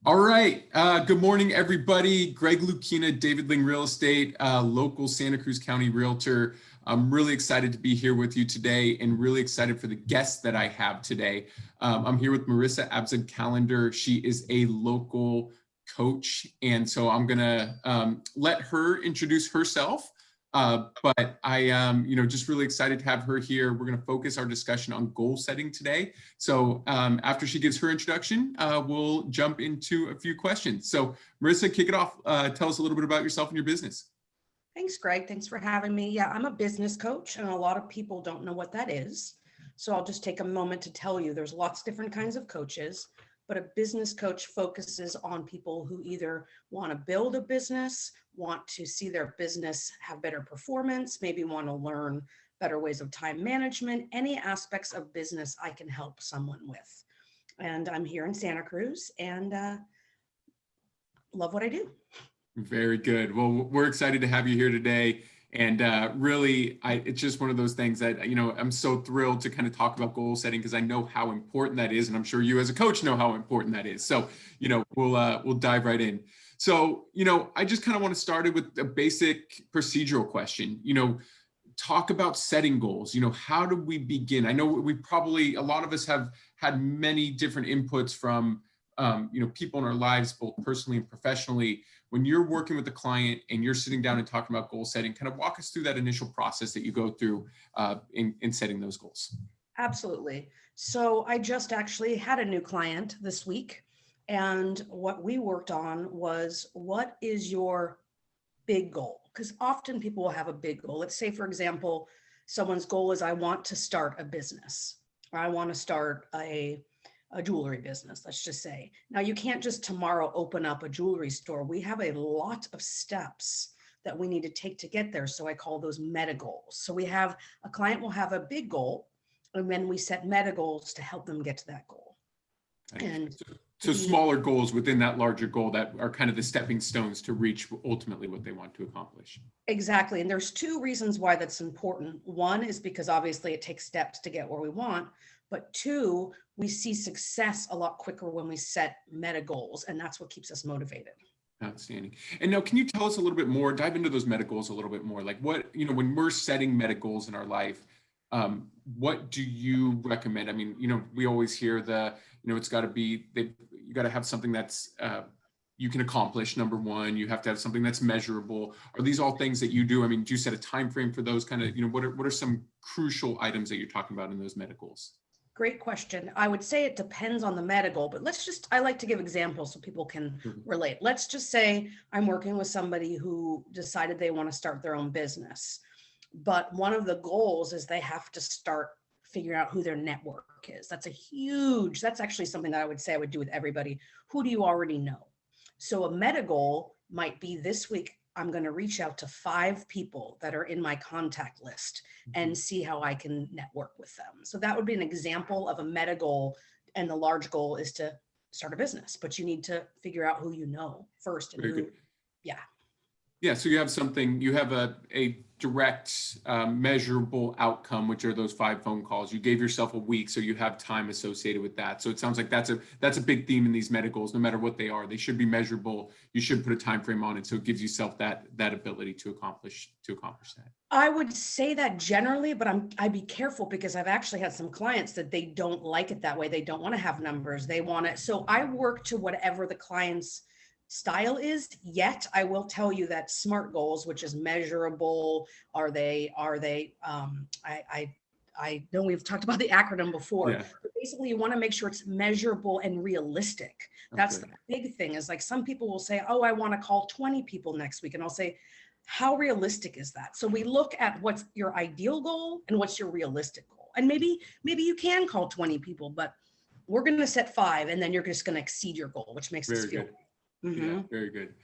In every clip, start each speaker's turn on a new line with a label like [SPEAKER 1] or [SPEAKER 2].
[SPEAKER 1] All right. Good morning, everybody. Greg Lukina, David Lyng Real Estate, local Santa Cruz County Realtor. I'm really excited to be here with you today and really excited for the guests that I have today. I'm here with Marissa Abzug-Callender. She is a local coach. And so I'm going to let her introduce herself. But I am, just really excited to have her here. We're going to focus our discussion on goal setting today. So after she gives her introduction, we'll jump into a few questions. So Marissa, kick it off. Tell us a little bit about yourself and your business.
[SPEAKER 2] Thanks, Greg. Thanks for having me. Yeah, I'm a business coach, and a lot of people don't know what that is. So I'll just take a moment to tell you there's lots of different kinds of coaches, but a business coach focuses on people who either want to build a business, want to see their business have better performance, maybe want to learn better ways of time management, any aspects of business I can help someone with. And I'm here in Santa Cruz and love what I do.
[SPEAKER 1] Very good. Well, we're excited to have you here today. And really, it's just one of those things that, I'm so thrilled to kind of talk about goal setting because I know how important that is. And I'm sure you as a coach know how important that is. So, we'll dive right in. So, I just kind of want to start it with a basic procedural question. Talk about setting goals. How do we begin? I know a lot of us have had many different inputs from, people in our lives, both personally and professionally. When you're working with a client and you're sitting down and talking about goal setting, kind of walk us through that initial process that you go through in setting those goals.
[SPEAKER 2] Absolutely. So I just actually had a new client this week. And what we worked on was, what is your big goal? Because often people will have a big goal. Let's say, for example, someone's goal is, I want to start a business, or I want to start a jewelry business, let's just say. Now, you can't just tomorrow open up a jewelry store. We have a lot of steps that we need to take to get there. So I call those meta goals. So we have a client will have a big goal, and then we set meta goals to help them get to that goal. And
[SPEAKER 1] so smaller goals within that larger goal that are kind of the stepping stones to reach ultimately what they want to accomplish.
[SPEAKER 2] Exactly. And there's two reasons why that's important. One is because obviously it takes steps to get where we want. But two, we see success a lot quicker when we set meta goals, and that's what keeps us motivated.
[SPEAKER 1] Outstanding. And now, can you tell us a little bit more, dive into those meta goals a little bit more, like what, when we're setting meta goals in our life, what do you recommend? I mean, we always hear it's got to be, you got to have something that's, you can accomplish. Number one, you have to have something that's measurable. Are these all things that you do? I mean, do you set a time frame for those kind of, what are some crucial items that you're talking about in those meta goals?
[SPEAKER 2] Great question. I would say it depends on the meta goal, but I like to give examples so people can relate. Let's just say I'm working with somebody who decided they want to start their own business, but one of the goals is they have to start figuring out who their network is. That's actually something that I would say I would do with everybody. Who do you already know? So a meta goal might be, this week, I'm going to reach out to 5 people that are in my contact list and see how I can network with them. So that would be an example of a meta goal. And the large goal is to start a business, but you need to figure out who you know first. And
[SPEAKER 1] Yeah. So you have a direct measurable outcome, which are those 5 phone calls. You gave yourself a week, so you have time associated with that. So it sounds like that's a big theme in these meta goals. No matter what they are, they should be measurable. You should put a time frame on it, so it gives yourself that ability to accomplish that.
[SPEAKER 2] I would say that generally, but I'd be careful, because I've actually had some clients that they don't like it that way. They don't want to have numbers. They want it. So I work to whatever the client's style is. Yet I will tell you that SMART goals, which is measurable, I know we've talked about the acronym before, but basically you want to make sure it's measurable and realistic. That's the big thing, is like, some people will say, oh, I want to call 20 people next week. And I'll say, how realistic is that? So we look at what's your ideal goal and what's your realistic goal. And maybe you can call 20 people, but we're going to set 5, and then you're just going to exceed your goal, which makes us feel good.
[SPEAKER 1] Yeah, very good.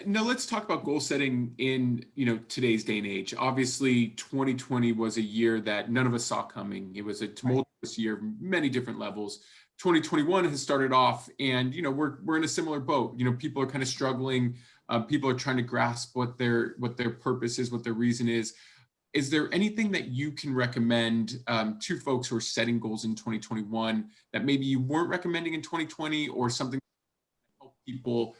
[SPEAKER 1] Now let's talk about goal setting in today's day and age. Obviously, 2020 was a year that none of us saw coming. It was a tumultuous year, many different levels. 2021 has started off, and we're in a similar boat. People are kind of struggling. People are trying to grasp what their purpose is, what their reason is. Is there anything that you can recommend to folks who are setting goals in 2021 that maybe you weren't recommending in 2020, or something people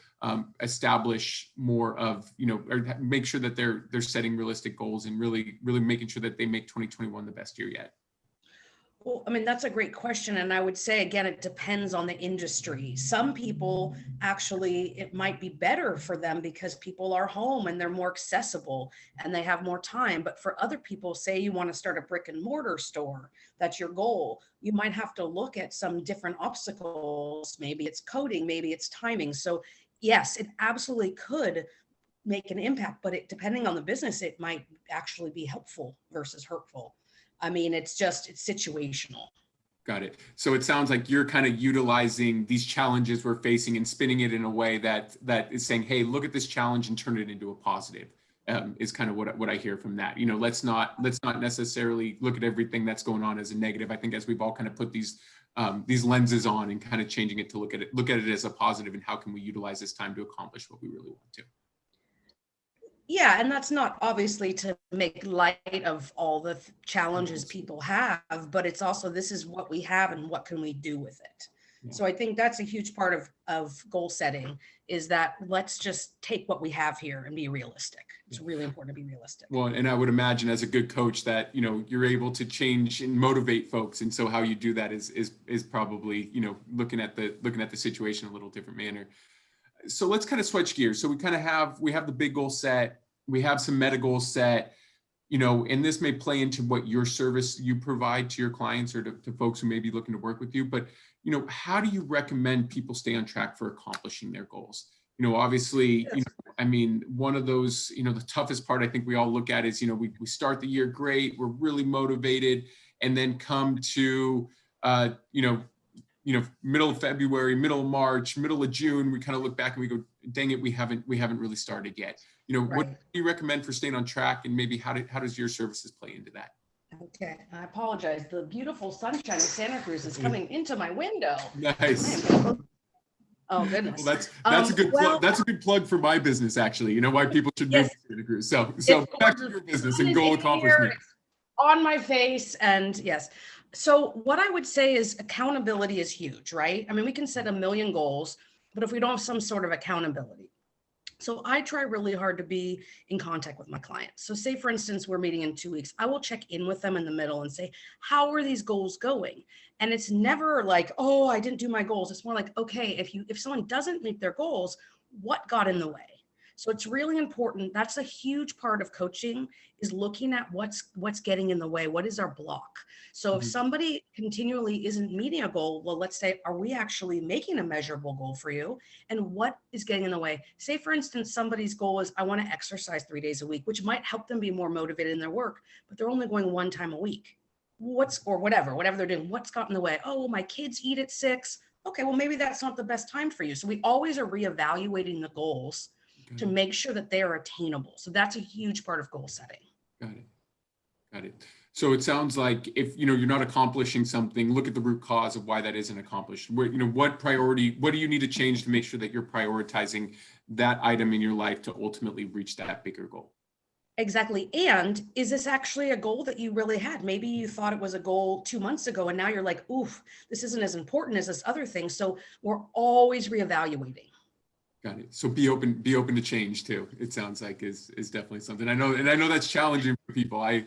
[SPEAKER 1] establish more of, or make sure that they're setting realistic goals and really making sure that they make 2021 the best year yet?
[SPEAKER 2] Well, I mean, that's a great question. And I would say, again, it depends on the industry. Some people actually, it might be better for them because people are home and they're more accessible and they have more time. But for other people, say you want to start a brick and mortar store, that's your goal. You might have to look at some different obstacles. Maybe it's coding, maybe it's timing. So yes, it absolutely could make an impact, but depending on the business, it might actually be helpful versus hurtful. I mean, it's situational.
[SPEAKER 1] Got it. So it sounds like you're kind of utilizing these challenges we're facing and spinning it in a way that is saying, hey, look at this challenge and turn it into a positive, is kind of what I hear from that. Let's not necessarily look at everything that's going on as a negative. I think as we've all kind of put these lenses on and kind of changing it to look at it as a positive, and how can we utilize this time to accomplish what we really want to.
[SPEAKER 2] Yeah, and that's not obviously to make light of all the challenges people have, but it's also, this is what we have and what can we do with it. Yeah. So I think that's a huge part of goal setting, is that let's just take what we have here and be realistic. It's really important to be realistic. Well,
[SPEAKER 1] and I would imagine as a good coach that, you're able to change and motivate folks. And so how you do that is probably, looking at the situation a little different manner. So let's kind of switch gears. So we have the big goal set, we have some meta goals set, and this may play into what your service you provide to your clients or to folks who may be looking to work with you. But, how do you recommend people stay on track for accomplishing their goals? Obviously, one of those, the toughest part I think we all look at is, we start the year great, we're really motivated, and then come to, middle of February, middle of March, middle of June, we kind of look back and we go, dang it, we haven't really started yet.
[SPEAKER 2] Right.
[SPEAKER 1] What do you recommend for staying on track, and maybe how does your services play into that?
[SPEAKER 2] Okay, I apologize. The beautiful sunshine of Santa Cruz is coming into my window.
[SPEAKER 1] Nice.
[SPEAKER 2] Oh goodness.
[SPEAKER 1] Well, that's a good plug. That's a good plug for my business, actually. Why people should move to Santa Cruz. So back to your business and goal accomplishment.
[SPEAKER 2] On my face, and yes. So what I would say is accountability is huge, right? I mean, we can set a million goals, but if we don't have some sort of accountability. So I try really hard to be in contact with my clients. So say, for instance, we're meeting in 2 weeks. I will check in with them in the middle and say, how are these goals going? And it's never like, oh, I didn't do my goals. It's more like, okay, if someone doesn't meet their goals, what got in the way? So it's really important. That's a huge part of coaching, is looking at what's getting in the way. What is our block? So if somebody continually isn't meeting a goal, well, let's say, are we actually making a measurable goal for you? And what is getting in the way? Say, for instance, somebody's goal is, I want to exercise 3 days a week, which might help them be more motivated in their work, but they're only going 1 time a week. Whatever they're doing, what's got in the way? Oh, well, my kids eat at 6. Okay, well, maybe that's not the best time for you. So we always are reevaluating the goals to make sure that they are attainable. So that's a huge part of goal setting.
[SPEAKER 1] Got it. So it sounds like if you're not accomplishing something, look at the root cause of why that isn't accomplished. What do you need to change to make sure that you're prioritizing that item in your life to ultimately reach that bigger goal?
[SPEAKER 2] Exactly. And is this actually a goal that you really had? Maybe you thought it was a goal 2 months ago, and now you're like, oof, this isn't as important as this other thing. So we're always reevaluating.
[SPEAKER 1] Got it. So be open to change too. It sounds like is definitely something. I know that's challenging for people. A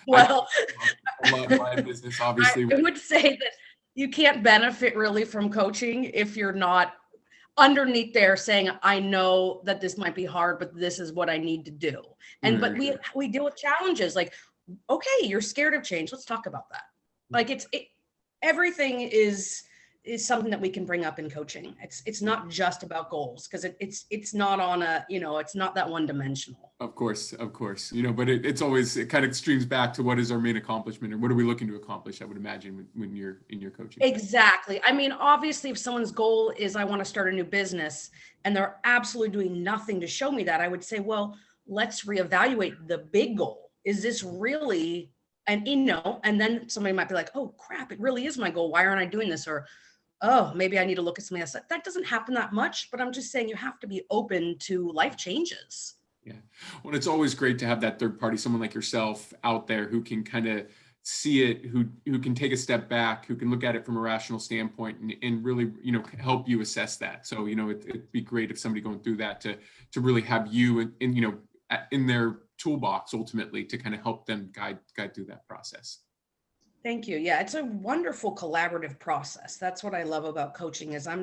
[SPEAKER 1] lot of my business, obviously.
[SPEAKER 2] I would say that you can't benefit really from coaching if you're not underneath there saying, I know that this might be hard, but this is what I need to do. And but we deal with challenges like, okay, you're scared of change. Let's talk about that. Like everything is something that we can bring up in coaching. It's not just about goals, because it's not on a, it's not that one dimensional.
[SPEAKER 1] Of course, but it kind of streams back to what is our main accomplishment, or what are we looking to accomplish, I would imagine, when you're in your coaching.
[SPEAKER 2] Exactly. I mean, obviously, if someone's goal is, I want to start a new business, and they're absolutely doing nothing to show me that, I would say, well, let's reevaluate the big goal. Is this really, and then somebody might be like, oh crap, it really is my goal. Why aren't I doing this? Or, oh, maybe I need to look at something else. That doesn't happen that much, but I'm just saying you have to be open to life changes.
[SPEAKER 1] Yeah. Well, it's always great to have that third party, someone like yourself out there who can kind of, see it, who can take a step back, who can look at it from a rational standpoint and really, help you assess that. So, it'd be great if somebody going through that to really have you in their toolbox ultimately to kind of help them guide through that process.
[SPEAKER 2] Thank you. Yeah, it's a wonderful collaborative process. That's what I love about coaching is I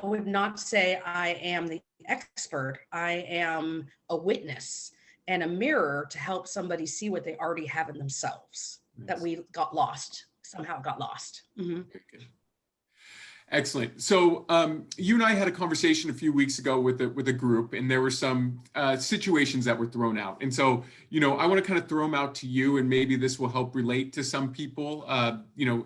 [SPEAKER 2] would not say I am the expert. I am a witness and a mirror to help somebody see what they already have in themselves that
[SPEAKER 1] Nice.
[SPEAKER 2] we somehow got lost. Mm-hmm.
[SPEAKER 1] Very good. Excellent. So you and I had a conversation a few weeks ago with a group, and there were some situations that were thrown out. And so, I want to kind of throw them out to you, and maybe this will help relate to some people,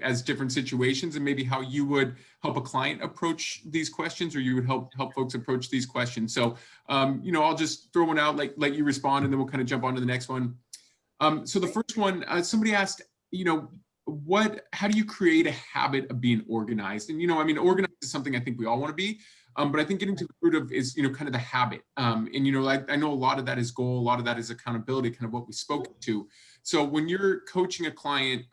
[SPEAKER 1] as different situations, and maybe how you would help a client approach these questions, or you would help folks approach these questions. So, I'll just throw one out, let you respond, and then we'll kind of jump on to the next one. So the first one, somebody asked, how do you create a habit of being organized? And, organized is something I think we all want to be, but I think getting to the root of is, kind of the habit. And, I know a lot of that is goal, a lot of that is accountability, kind of what we spoke to. So when you're coaching a client,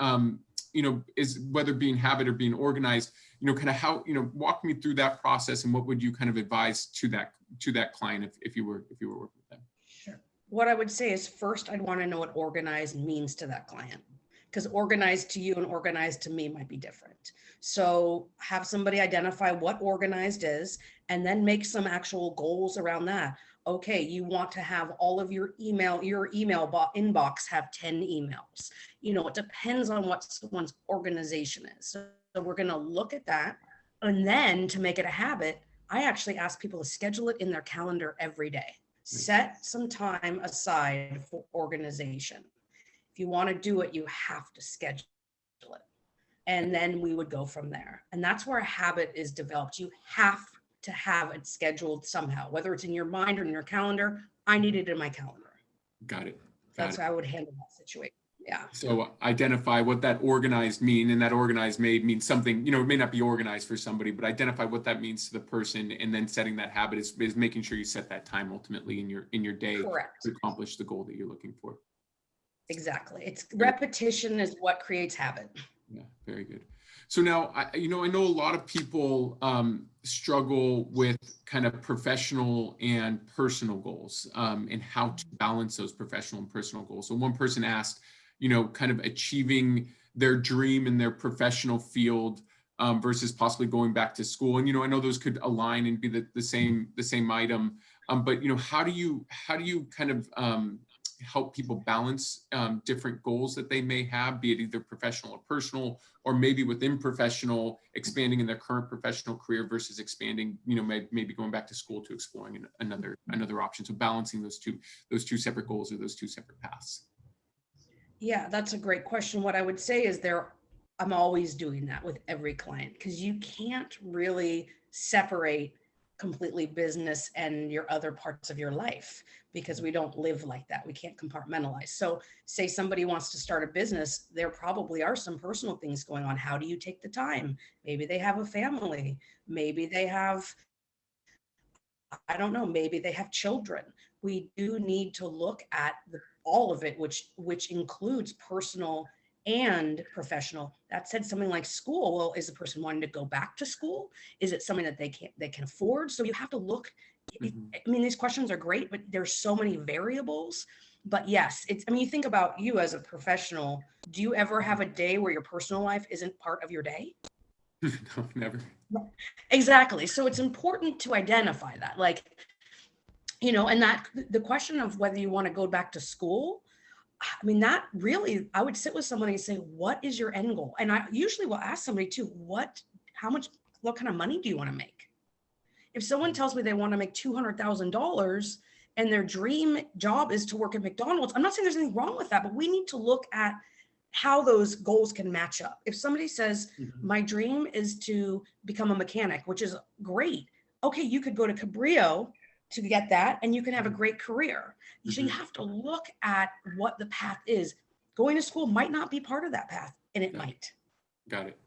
[SPEAKER 1] is whether being habit or being organized, kind of how, walk me through that process, and what would you kind of advise to that client if you were working with them?
[SPEAKER 2] Sure. What I would say is first, I'd want to know what organized means to that client, because organized to you and organized to me might be different. So have somebody identify what organized is, and then make some actual goals around that. Okay, you want to have all of your email inbox have 10 emails. It depends on what someone's organization is. So we're going to look at that. And then to make it a habit, I actually ask people to schedule it in their calendar every day. Set some time aside for organization. If you want to do it, you have to schedule it. And then we would go from there. And that's where a habit is developed. You have to have it scheduled somehow, whether it's in your mind or in your calendar. I need it in my calendar.
[SPEAKER 1] Got it.
[SPEAKER 2] That's how I would handle that situation. Yeah.
[SPEAKER 1] So identify what that organized mean, and that organized may mean something, it may not be organized for somebody, but identify what that means to the person, and then setting that habit is making sure you set that time ultimately in your day.
[SPEAKER 2] Correct.
[SPEAKER 1] To accomplish the goal that you're looking for.
[SPEAKER 2] Exactly. It's repetition is what creates habit.
[SPEAKER 1] Yeah, very good. So now, I know a lot of people struggle with kind of professional and personal goals, and how to balance those professional and personal goals. So one person asked, kind of achieving their dream in their professional field versus possibly going back to school. And, I know those could align and be the same item. But, how do you kind of help people balance different goals that they may have, be it either professional or personal, or maybe within professional, expanding in their current professional career versus expanding, maybe going back to school to exploring another option. So balancing those two separate goals or those two separate paths.
[SPEAKER 2] Yeah, that's a great question. What I would say is I'm always doing that with every client, because you can't really separate completely business and your other parts of your life, because we don't live like that. We can't compartmentalize. So say somebody wants to start a business, there probably are some personal things going on. How do you take the time? Maybe they have a family. Maybe they have, I don't know, maybe they have children. We do need to look at all of it, which includes personal and professional. That said, something like school, well, is the person wanting to go back to school? Is it something that they can afford? So you have to look. I mean, these questions are great, but there's so many variables. But yes, you think about you as a professional. Do you ever have a day where your personal life isn't part of your day?
[SPEAKER 1] No, never.
[SPEAKER 2] Exactly. So it's important to identify that, and that the question of whether you want to go back to school, that really, I would sit with somebody and say, what is your end goal? And I usually will ask somebody too, what kind of money do you want to make? If someone tells me they want to make $200,000 and their dream job is to work at McDonald's, I'm not saying there's anything wrong with that, but we need to look at how those goals can match up. If somebody says, my dream is to become a mechanic, which is great. Okay, you could go to Cabrillo to get that, and you can have a great career. So you have to look at what the path is. Going to school might not be part of that path, and it might.
[SPEAKER 1] Got it.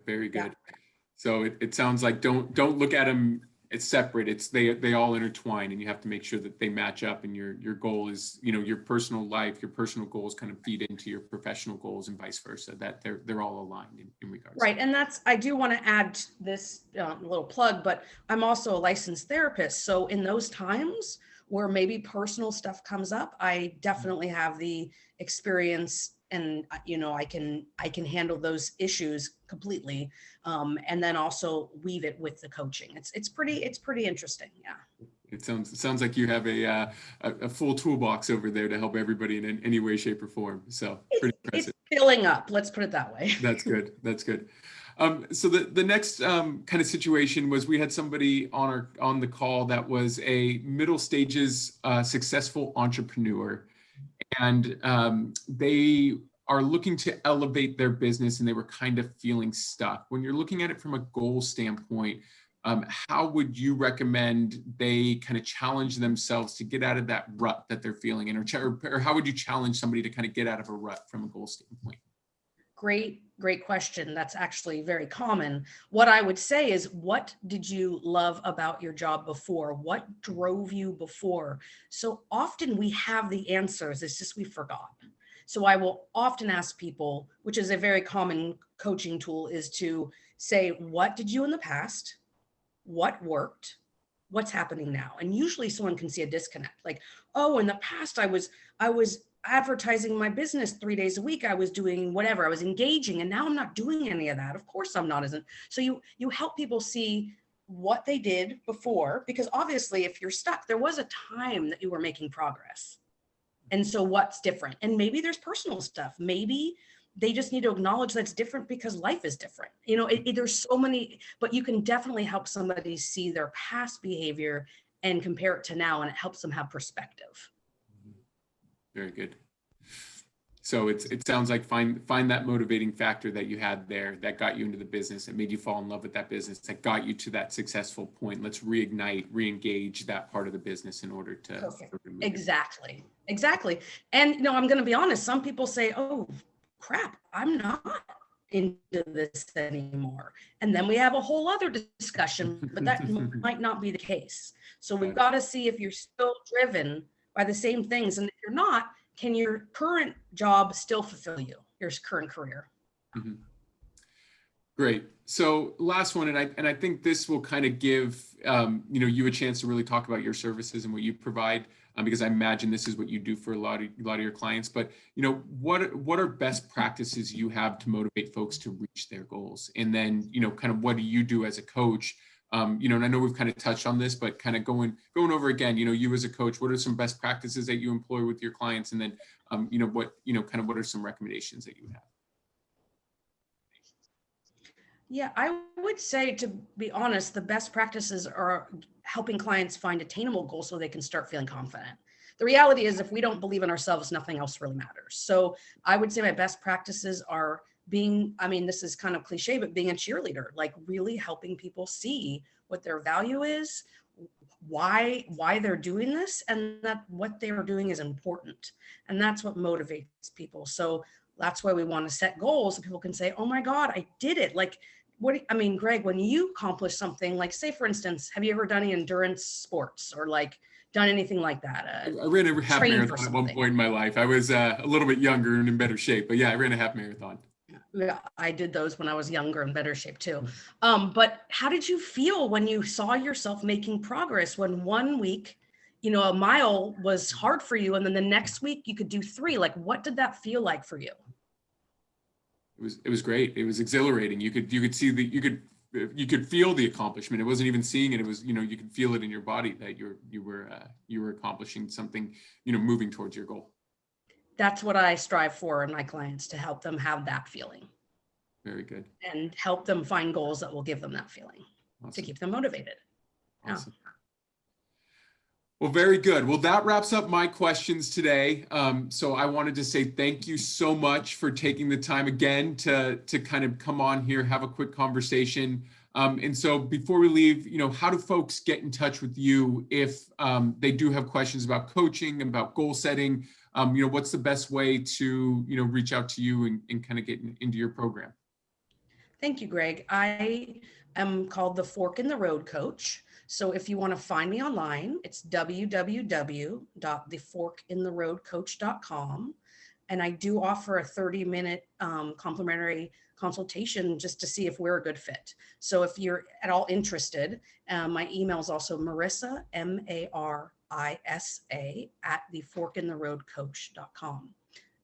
[SPEAKER 1] Very good. Yeah. So it sounds like don't look at them it's separate. It's they all intertwine, and you have to make sure that they match up, and your goal is, your personal life, your personal goals kind of feed into your professional goals and vice versa, that they're all aligned in regards.
[SPEAKER 2] Right. And I do want to add this little plug, but I'm also a licensed therapist. So in those times where maybe personal stuff comes up, I definitely have the experience, and I can handle those issues completely, and then also weave it with the coaching. It's pretty interesting. Yeah.
[SPEAKER 1] It sounds like you have a full toolbox over there to help everybody in any way, shape, or form. So pretty impressive.
[SPEAKER 2] It's filling up. Let's put it that way.
[SPEAKER 1] That's good. That's good. So the next kind of situation was, we had somebody on the call that was a middle stages successful entrepreneur, and they are looking to elevate their business, and they were kind of feeling stuck. When you're looking at it from a goal standpoint, how would you recommend they kind of challenge themselves to get out of that rut that they're feeling in, or how would you challenge somebody to kind of get out of a rut from a goal standpoint?
[SPEAKER 2] Great question. That's actually very common. What I would say is, what did you love about your job before? What drove you before? So often we have the answers, it's just we forgot. So I will often ask people, which is a very common coaching tool, is to say, what did you in the past? What worked? What's happening now? And usually someone can see a disconnect. Like, oh, in the past I was advertising my business 3 days a week. I was doing whatever, I was engaging, and now I'm not doing any of that. Of course I'm not, isn't. So you help people see what they did before, because obviously if you're stuck, there was a time that you were making progress. And so what's different? And maybe there's personal stuff. Maybe they just need to acknowledge that's different because life is different. There's so many, but you can definitely help somebody see their past behavior and compare it to now, and it helps them have perspective.
[SPEAKER 1] Very good. So it sounds like find that motivating factor that you had there that got you into the business, that made you fall in love with that business, that got you to that successful point. Let's reignite, re-engage that part of the business in order to.
[SPEAKER 2] Exactly. And I'm going to be honest. Some people say, "Oh, crap, I'm not into this anymore." And then we have a whole other discussion, but that might not be the case. So we've got to see if you're still driven by the same things. And if you're not, can your current job still fulfill you, your current career?
[SPEAKER 1] Mm-hmm. Great. So last one, and I think this will kind of give you a chance to really talk about your services and what you provide, because I imagine this is what you do for a lot of your clients. But what are best practices you have to motivate folks to reach their goals? And then kind of what do you do as a coach? And I know we've kind of touched on this, but kind of going over again, you as a coach, what are some best practices that you employ with your clients? And then, what are some recommendations that you would have?
[SPEAKER 2] Yeah, I would say, to be honest, the best practices are helping clients find attainable goals so they can start feeling confident. The reality is, if we don't believe in ourselves, nothing else really matters. So I would say my best practices are this is kind of cliche, but being a cheerleader, like really helping people see what their value is, why they're doing this, and that what they are doing is important. And that's what motivates people. So that's why we want to set goals so people can say, "Oh my God, I did it." Like, Greg, when you accomplish something, like, say, for instance, have you ever done any endurance sports or like done anything like that?
[SPEAKER 1] I ran a half marathon at one point in my life. I was a little bit younger and in better shape, but yeah, I ran a half marathon.
[SPEAKER 2] Yeah, I did those when I was younger and better shape too. But how did you feel when you saw yourself making progress, when 1 week, a mile was hard for you, and then the next week you could do 3? Like, what did that feel like for you?
[SPEAKER 1] It was great. It was exhilarating. You could see you could feel the accomplishment. It wasn't even seeing it. It was, you could feel it in your body that you were accomplishing something, moving towards your goal.
[SPEAKER 2] That's what I strive for in my clients, to help them have that feeling.
[SPEAKER 1] Very good.
[SPEAKER 2] And help them find goals that will give them that feeling. Awesome. To keep them motivated.
[SPEAKER 1] Awesome. Yeah. Well, very good. Well, that wraps up my questions today. So I wanted to say thank you so much for taking the time again to kind of come on here, have a quick conversation. And so before we leave, how do folks get in touch with you if they do have questions about coaching, about goal setting? What's the best way to, reach out to you and kind of get into your program?
[SPEAKER 2] Thank you, Greg. I am called the Fork in the Road Coach. So if you want to find me online, it's www.theforkintheroadcoach.com. And I do offer a 30-minute complimentary consultation just to see if we're a good fit. So if you're at all interested, my email is also Marissa, Marisa, at theforkintheroadcoach.com.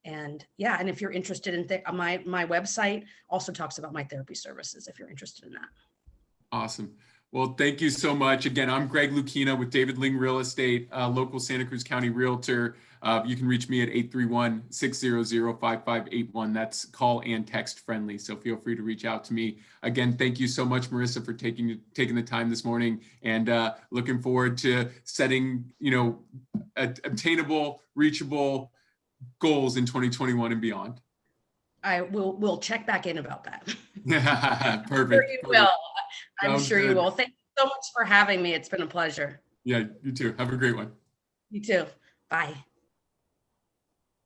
[SPEAKER 2] And yeah, and if you're interested in my website also talks about my therapy services if you're interested in that.
[SPEAKER 1] Awesome. Well, thank you so much. Again, I'm Greg Lukina with David Lyng Real Estate, local Santa Cruz County Realtor. You can reach me at 831-600-5581. That's call and text friendly. So feel free to reach out to me. Again, thank you so much, Marissa, for taking the time this morning, and looking forward to setting, obtainable, reachable goals in 2021 and beyond.
[SPEAKER 2] We'll check back in about that.
[SPEAKER 1] Yeah, perfect.
[SPEAKER 2] I'm sure you will. I'm
[SPEAKER 1] Sounds
[SPEAKER 2] sure
[SPEAKER 1] good.
[SPEAKER 2] you will. Thank you so much for having me. It's been a pleasure.
[SPEAKER 1] Yeah, you too. Have a great one.
[SPEAKER 2] You too. Bye.